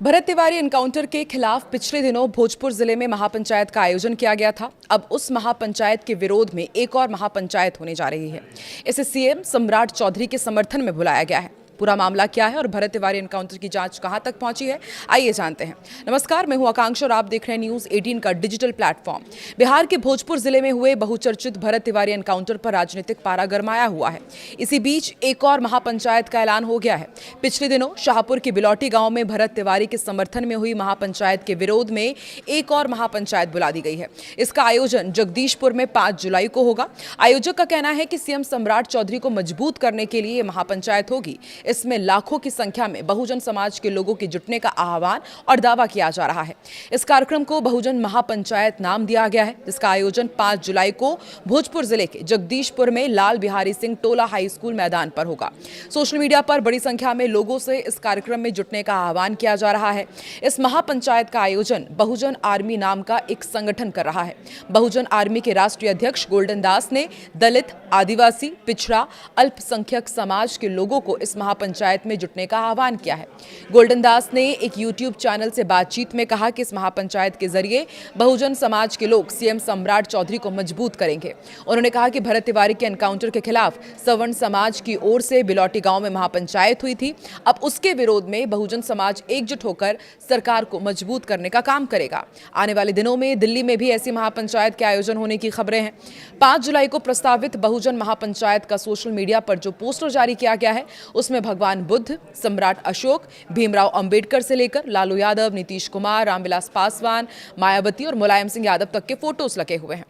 Bharat Tiwari encounter के खिलाफ पिछले दिनों भोजपुर जिले में महापंचायत का आयोजन किया गया था। अब उस महापंचायत के विरोध में एक और महापंचायत होने जा रही है। इसे सीएम सम्राट चौधरी के समर्थन में बुलाया गया है। पूरा मामला क्या है और भरत तिवारी एनकाउंटर की जांच कहां तक पहुंची है, आइए जानते हैं। नमस्कार, मैं हूं आकांक्षा और आप देख रहे हैं न्यूज 18 का डिजिटल प्लेटफॉर्म। बिहार के भोजपुर जिले में हुए बहुचर्चित भरत तिवारी एनकाउंटर पर राजनीतिक पारा गरमाया हुआ है। इसी बीच एक और महापंचायत का ऐलान हो गया है। पिछले दिनों शाहपुर के बिलौटी गांव में भरत तिवारी के समर्थन में हुई महापंचायत के विरोध में एक और महापंचायत बुला दी गई है। इसका आयोजन जगदीशपुर में 5 जुलाई को होगा। आयोजक का कहना है कि सीएम सम्राट चौधरी को मजबूत करने के लिए महापंचायत होगी। इसमें लाखों की संख्या में बहुजन समाज के लोगों के जुटने का आह्वान और दावा किया जा रहा है। इस कार्यक्रम को बहुजन महापंचायत नाम दिया गया है, जिसका आयोजन 5 जुलाई को भोजपुर जिले के जगदीशपुर में लाल बिहारी सिंह टोला हाई स्कूल मैदान पर होगा। सोशल मीडिया पर बड़ी संख्या में लोगों से इस कार्यक्रम में जुटने का आह्वान किया जा रहा है। इस महापंचायत का आयोजन बहुजन आर्मी नाम का एक संगठन कर रहा है। बहुजन आर्मी के राष्ट्रीय अध्यक्ष गोल्डन दास ने दलित, आदिवासी, पिछड़ा, अल्पसंख्यक समाज के लोगों को इस महापंचायत में जुटने का आह्वान किया है। गोल्डन दास ने एक यूट्यूब चैनल से बातचीत में कहा कि इस महापंचायत के जरिए बहुजन समाज के लोग सीएम सम्राट चौधरी को मजबूत करेंगे। उन्होंने कहा कि भरत तिवारी के एनकाउंटर के खिलाफ सवर्ण समाज की ओर से बिलौटी गांव में महापंचायत हुई थी। अब उसके विरोध में बहुजन समाज एकजुट होकर सरकार को मजबूत करने का काम करेगा। आने वाले दिनों में दिल्ली में भी ऐसी महापंचायत के आयोजन होने की खबरें हैं। 5 जुलाई को प्रस्तावित बहुजन महापंचायत का सोशल मीडिया पर जो पोस्टर जारी किया गया है, उसमें भगवान बुद्ध, सम्राट अशोक, भीमराव अंबेडकर से लेकर लालू यादव, नीतीश कुमार, रामविलास पासवान, मायावती और मुलायम सिंह यादव तक के फोटोज लगे हुए हैं।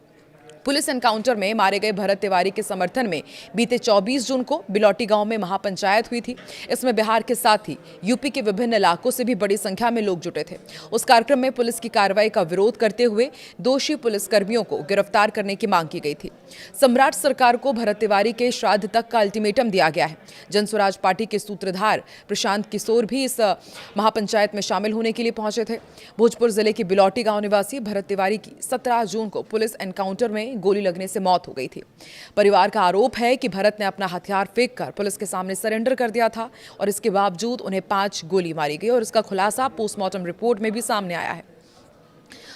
पुलिस एनकाउंटर में मारे गए भरत तिवारी के समर्थन में बीते 24 जून को बिलौटी गांव में महापंचायत हुई थी। इसमें बिहार के साथ ही यूपी के विभिन्न इलाकों से भी बड़ी संख्या में लोग जुटे थे। उस कार्यक्रम में पुलिस की कार्रवाई का विरोध करते हुए दोषी पुलिसकर्मियों को गिरफ्तार करने की मांग की गई थी। सम्राट सरकार को भरत तिवारी के श्राद्ध तक का अल्टीमेटम दिया गया है। जनस्वराज पार्टी के सूत्रधार प्रशांत किशोर भी इस महापंचायत में शामिल होने के लिए पहुंचे थे। भोजपुर जिले के बिलौटी गांव निवासी भरत तिवारी की 17 जून को पुलिस एनकाउंटर में गोली लगने से मौत हो गई थी। परिवार का आरोप है कि भरत ने अपना हथियार फेंककर पुलिस के सामने सरेंडर कर दिया था और इसके बावजूद उन्हें 5 गोली मारी गई और इसका खुलासा पोस्टमार्टम रिपोर्ट में भी सामने आया है।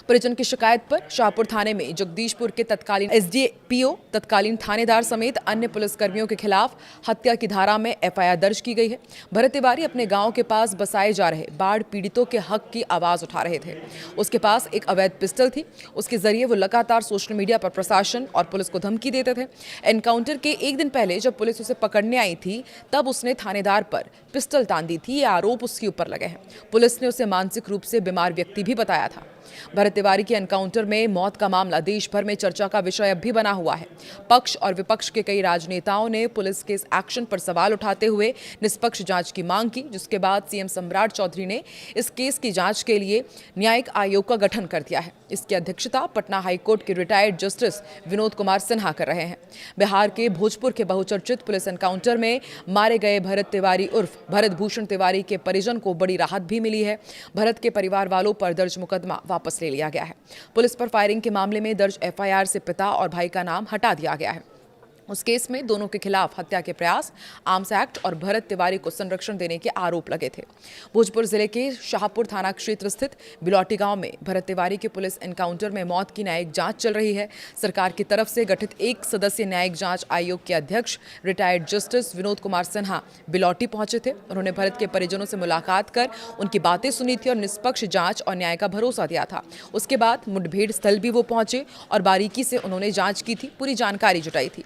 परिजन की शिकायत पर शाहपुर थाने में जगदीशपुर के तत्कालीन एसडीपीओ, तत्कालीन थानेदार समेत अन्य पुलिसकर्मियों के खिलाफ हत्या की धारा में एफआईआर दर्ज की गई है। भरत तिवारी अपने गांव के पास बसाए जा रहे बाढ़ पीड़ितों के हक की आवाज उठा रहे थे। उसके पास एक अवैध पिस्टल थी। उसके जरिए वो लगातार सोशल मीडिया पर प्रशासन और पुलिस को धमकी देते थे। एनकाउंटर के एक दिन पहले जब पुलिस उसे पकड़ने आई थी, तब उसने थानेदार पर पिस्टल तान दी थी। ये आरोप उसके ऊपर लगे हैं। पुलिस ने उसे मानसिक रूप से बीमार व्यक्ति भी बताया था। भरत तिवारी के एनकाउंटर में मौत का मामला देश भर में चर्चा का विषय अब भी बना हुआ है। पक्ष और विपक्ष के कई राजनेताओं ने पुलिस के इस एक्शन पर सवाल उठाते हुए निष्पक्ष जांच की मांग की, जिसके बाद सीएम सम्राट चौधरी ने इस केस की जांच के लिए न्यायिक आयोग का गठन कर दिया है। इसकी अध्यक्षता पटना हाईकोर्ट के रिटायर्ड जस्टिस विनोद कुमार सिन्हा कर रहे हैं। बिहार के भोजपुर के बहुचर्चित पुलिस एनकाउंटर में मारे गए भरत तिवारी उर्फ भरत भूषण तिवारी के परिजन को बड़ी राहत भी मिली है। भरत के परिवार वालों पर दर्ज मुकदमा वापस ले लिया गया है। पुलिस पर फायरिंग के मामले में दर्ज एफआईआर से पिता और भाई का नाम हटा दिया गया है। उस केस में दोनों के खिलाफ हत्या के प्रयास, आर्म्स एक्ट और भरत तिवारी को संरक्षण देने के आरोप लगे थे। भोजपुर जिले के शाहपुर थाना क्षेत्र स्थित बिलौटी गांव में भरत तिवारी के पुलिस एनकाउंटर में मौत की न्यायिक जांच चल रही है। सरकार की तरफ से गठित 1 सदस्यीय न्यायिक जांच आयोग के अध्यक्ष रिटायर्ड जस्टिस विनोद कुमार सिन्हा बिलौटी पहुंचे थे। उन्होंने भरत के परिजनों से मुलाकात कर उनकी बातें सुनी थी और निष्पक्ष जांच और न्याय का भरोसा दिया था। उसके बाद मुठभेड़ स्थल भी वो पहुंचे और बारीकी से उन्होंने जांच की थी, पूरी जानकारी जुटाई थी।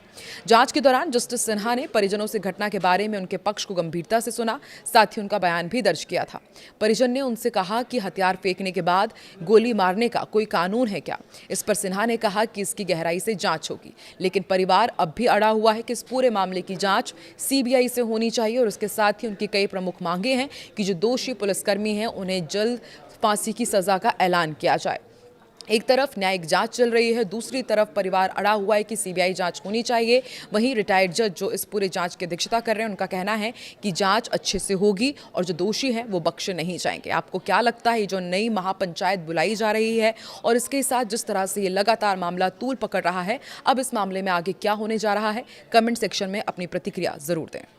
जांच के दौरान जस्टिस सिन्हा ने परिजनों से घटना के बारे में उनके पक्ष को गंभीरता से सुना, साथ ही उनका बयान भी दर्ज किया था। परिजन ने उनसे कहा कि हथियार फेंकने के बाद गोली मारने का कोई कानून है क्या। इस पर सिन्हा ने कहा कि इसकी गहराई से जांच होगी, लेकिन परिवार अब भी अड़ा हुआ है कि इस पूरे मामले की जांच सीबीआई से होनी चाहिए और उसके साथ ही उनकी कई प्रमुख मांगे हैं कि जो दोषी पुलिसकर्मी हैं उन्हें जल्द फांसी की सजा का ऐलान किया जाए। एक तरफ न्यायिक जांच चल रही है, दूसरी तरफ परिवार अड़ा हुआ है कि सीबीआई जांच होनी चाहिए। वहीं रिटायर्ड जज जो इस पूरे जांच की अध्यक्षता कर रहे हैं, उनका कहना है कि जांच अच्छे से होगी और जो दोषी हैं वो बख्शे नहीं जाएंगे। आपको क्या लगता है जो नई महापंचायत बुलाई जा रही है और इसके साथ जिस तरह से ये लगातार मामला तूल पकड़ रहा है, अब इस मामले में आगे क्या होने जा रहा है? कमेंट सेक्शन में अपनी प्रतिक्रिया जरूर दें।